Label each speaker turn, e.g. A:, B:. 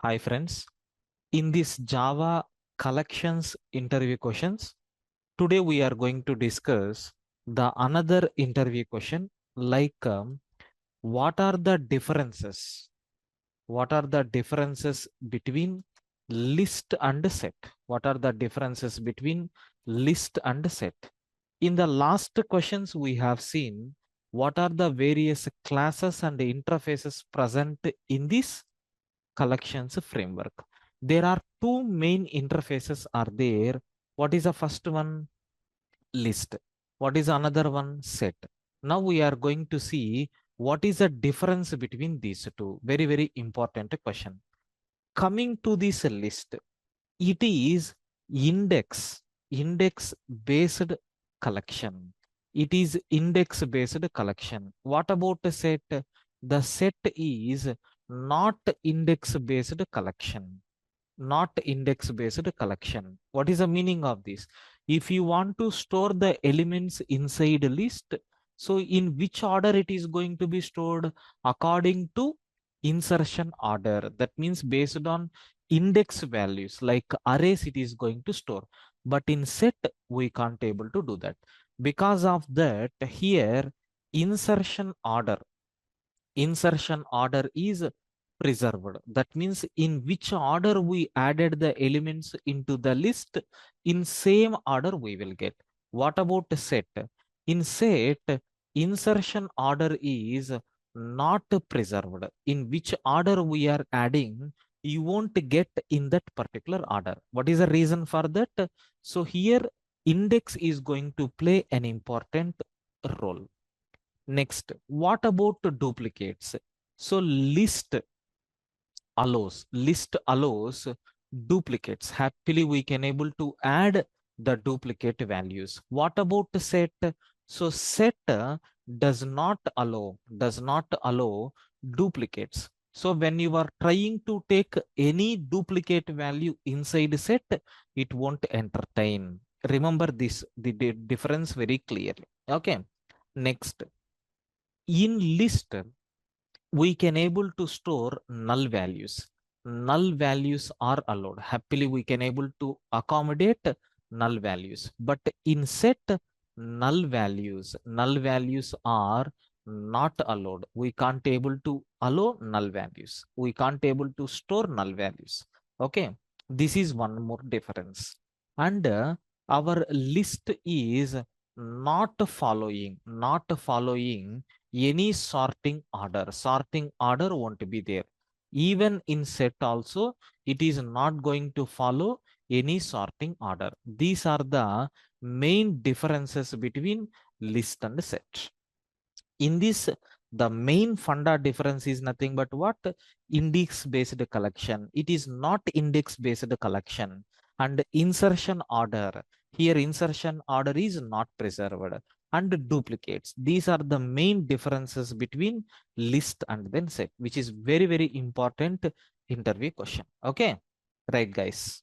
A: Hi friends, in this Java collections interview questions, today we are going to discuss the another interview question like what are the differences? What are the differences between list and set? What are the differences between list and set? In the last questions we have seen what are the various classes and interfaces present in this collections framework. There are two main interfaces are there. What is the first one? List. What is another one? Set. Now we are going to see what is the difference between these two. Very, very important question. Coming to this list, it is index based collection. It is index based collection. What about the set? The set is not index based collection. Not index based collection. What is the meaning of this? If you want to store the elements inside a list, so in which order it is going to be stored? According to insertion order. That means based on index values like arrays it is going to store. But in set, we can't able to do that. Because of that, here insertion order is preserved. That means in which order we added the elements into the list, in same order we will get. What about set? In set, insertion order is not preserved. In which order we are adding, you won't get in that particular order. What is the reason for that? So here index is going to play an important role. Next, what about duplicates? So list allows duplicates. Happily, we can able to add the duplicate values. What about set? So set does not allow duplicates. So when you are trying to take any duplicate value inside set, it won't entertain. Remember this, the difference very clearly. Okay. Next, in list we can able to store null values. Null values are allowed. Happily we can able to accommodate null values, but in set null values are not allowed. We can't able to allow null values. We can't able to store null values. Okay, this is one more difference. And our list is not following any sorting order. Sorting order won't be there. Even in set also, it is not going to follow any sorting order. These are the main differences between list and set. In this, the main funda difference is nothing but what? Index based collection. It is not index based collection. And insertion order. Here insertion order is not preserved. And duplicates. These are the main differences between list and then set, which is very, very important interview question. Okay. Right, guys.